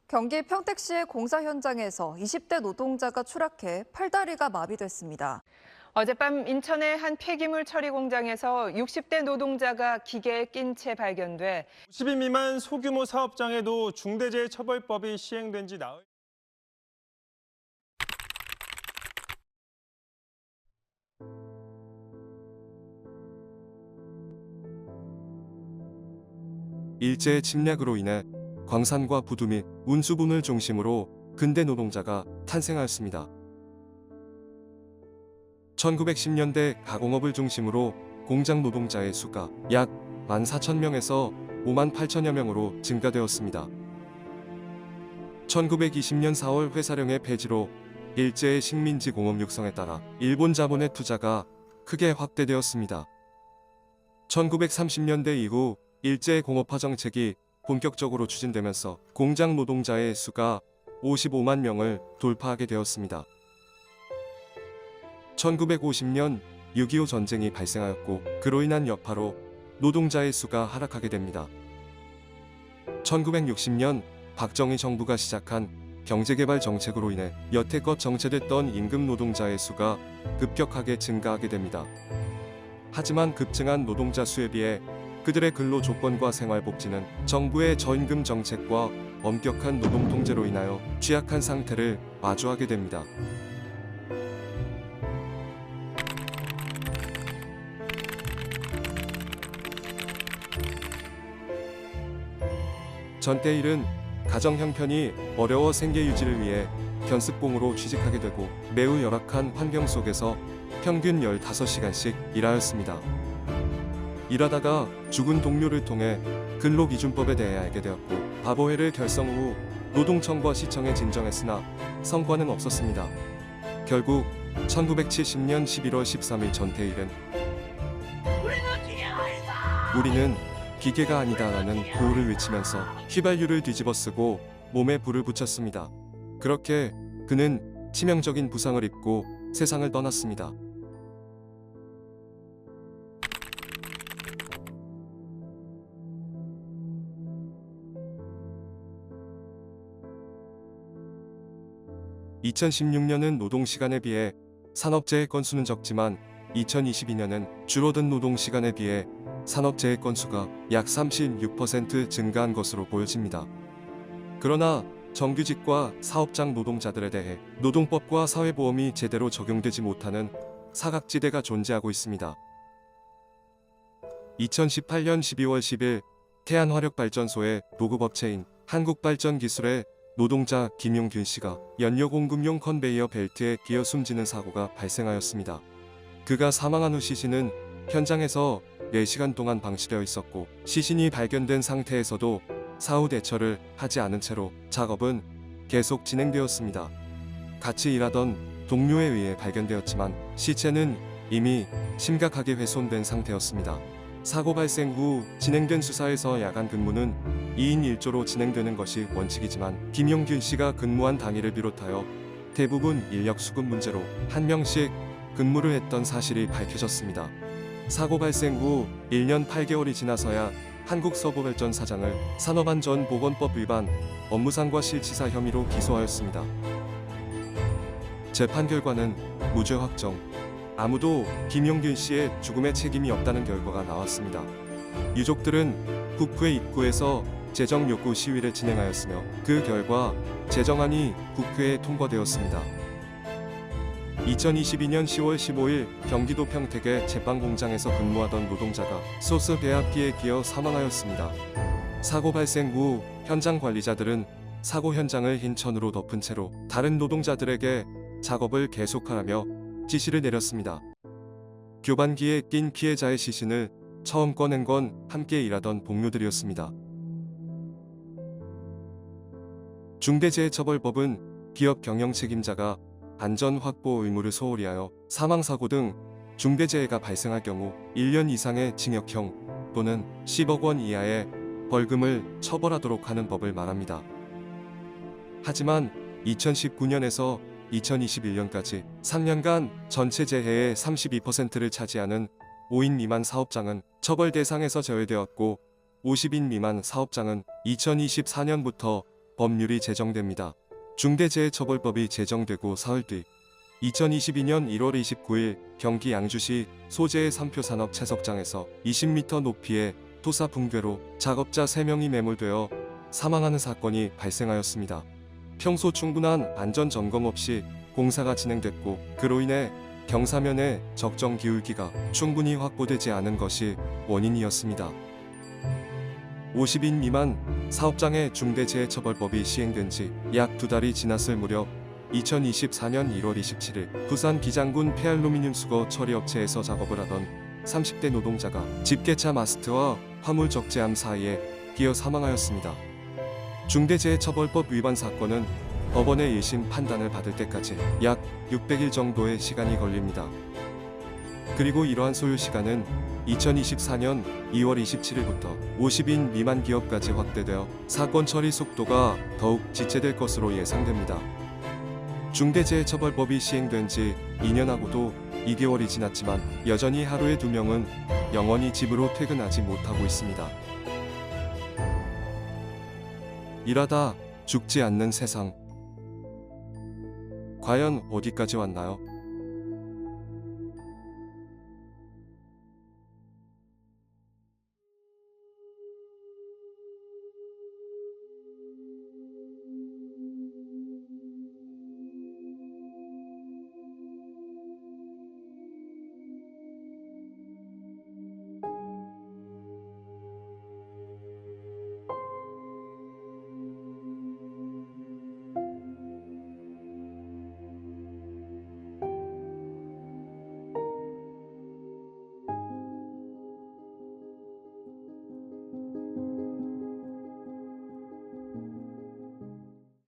경기 평택시의 공사 현장에서 20대 노동자가 추락해 팔다리가 마비됐습니다. 어젯밤 인천의 한 폐기물 처리 공장에서 60대 노동자가 기계에 낀 채 발견돼 50인 미만 소규모 사업장에도 중대재해처벌법이 시행된 지 나흘. 일제의 침략으로 인해 광산과 부두 및 운수분을 중심으로 근대 노동자가 탄생하였습니다. 1910년대 가공업을 중심으로 공장 노동자의 수가 약 14,000명에서 58,000여 명으로 증가되었습니다. 1920년 4월 회사령의 폐지로 일제의 식민지 공업 육성에 따라 일본 자본의 투자가 크게 확대되었습니다. 1930년대 이후 일제 공업화 정책이 본격적으로 추진되면서 공장 노동자의 수가 55만 명을 돌파하게 되었습니다. 1950년 6.25 전쟁이 발생하였고 그로 인한 여파로 노동자의 수가 하락하게 됩니다. 1960년 박정희 정부가 시작한 경제개발 정책으로 인해 여태껏 정체됐던 임금 노동자의 수가 급격하게 증가하게 됩니다. 하지만 급증한 노동자 수에 비해 그들의 근로 조건과 생활복지는 정부의 저임금 정책과 엄격한 노동 통제로 인하여 취약한 상태를 마주하게 됩니다. 전태일은 가정 형편이 어려워 생계 유지를 위해 견습공으로 취직하게 되고 매우 열악한 환경 속에서 평균 15시간씩 일하였습니다. 일하다가 죽은 동료를 통해 근로기준법에 대해 알게 되었고 바보회를 결성 후 노동청과 시청에 진정했으나 성과는 없었습니다. 결국 1970년 11월 13일 전태일은 우리는 기계가 아니다라는 구호를 외치면서 휘발유를 뒤집어쓰고 몸에 불을 붙였습니다. 그렇게 그는 치명적인 부상을 입고 세상을 떠났습니다. (2016년은) 노동시간에 비해 산업재해 건수는 적지만 2022년은 줄어든 노동시간에 비해 산업재해 건수가 약 36% 증가한 것으로 보여집니다. 그러나 정규직과 사업장 노동자들에 대해 노동법과 사회보험이 제대로 적용되지 못하는 사각지대가 존재하고 있습니다. 2018년 12월 10일 태안화력발전소의 노급업체인 한국발전기술의 노동자 김용균 씨가 연료 공급용 컨베이어 벨트에 끼어 숨지는 사고가 발생하였습니다. 그가 사망한 후 시신은 현장에서 4시간 동안 방치되어 있었고 시신이 발견된 상태에서도 사후 대처를 하지 않은 채로 작업은 계속 진행되었습니다. 같이 일하던 동료에 의해 발견되었지만 시체는 이미 심각하게 훼손된 상태였습니다. 사고 발생 후 진행된 수사에서 야간 근무는 2인 1조로 진행되는 것이 원칙이지만 김용균 씨가 근무한 당일을 비롯하여 대부분 인력 수급 문제로 1명씩 근무를 했던 사실이 밝혀졌습니다. 사고 발생 후 1년 8개월이 지나서야 한국서부발전 사장을 산업안전보건법 위반, 업무상과 실치사 혐의로 기소하였습니다. 재판 결과는 무죄 확정. 아무도 김용균 씨의 죽음에 책임이 없다는 결과가 나왔습니다. 유족들은 국회 입구에서 재정 요구 시위를 진행하였으며 그 결과 재정안이 국회에 통과되었습니다. 2022년 10월 15일 경기도 평택의 제빵공장에서 근무하던 노동자가 소스 배합기에 끼어 사망하였습니다. 사고 발생 후 현장 관리자들은 사고 현장을 흰 천으로 덮은 채로 다른 노동자들에게 작업을 계속하라며 지시를 내렸습니다. 교반기에 낀 피해자의 시신을 처음 꺼낸 건 함께 일하던 동료들이었습니다. 중대재해처벌법은 기업 경영 책임자가 안전 확보 의무를 소홀히 하여 사망사고 등 중대재해가 발생할 경우 1년 이상의 징역형 또는 10억 원 이하의 벌금을 처벌하도록 하는 법을 말합니다. 하지만 2019년에서 2021년까지 3년간 전체 재해의 32%를 차지하는 5인 미만 사업장은 처벌 대상에서 제외되었고 50인 미만 사업장은 2024년부터 법률이 제정됩니다. 중대재해처벌법이 제정되고 사흘 뒤 2022년 1월 29일 경기 양주시 소재의 삼표산업 채석장에서 20m 높이의 토사 붕괴로 작업자 3명이 매몰되어 사망하는 사건이 발생하였습니다. 평소 충분한 안전 점검 없이 공사가 진행됐고 그로 인해 경사면의 적정 기울기가 충분히 확보되지 않은 것이 원인이었습니다. 50인 미만 사업장의 중대재해처벌법이 시행된 지 약 2달이 지났을 무렵 2024년 1월 27일 부산 기장군 폐알루미늄 수거 처리업체에서 작업을 하던 30대 노동자가 집게차 마스트와 화물 적재함 사이에 끼어 사망하였습니다. 중대재해처벌법 위반 사건은 법원의 1심 판단을 받을 때까지 약 600일 정도의 시간이 걸립니다. 그리고 이러한 소요 시간은 2024년 2월 27일부터 50인 미만 기업까지 확대되어 사건 처리 속도가 더욱 지체될 것으로 예상됩니다. 중대재해처벌법이 시행된 지 2년하고도 2개월이 지났지만 여전히 하루에 2명은 영원히 집으로 퇴근하지 못하고 있습니다. 일하다 죽지 않는 세상. 과연 어디까지 왔나요?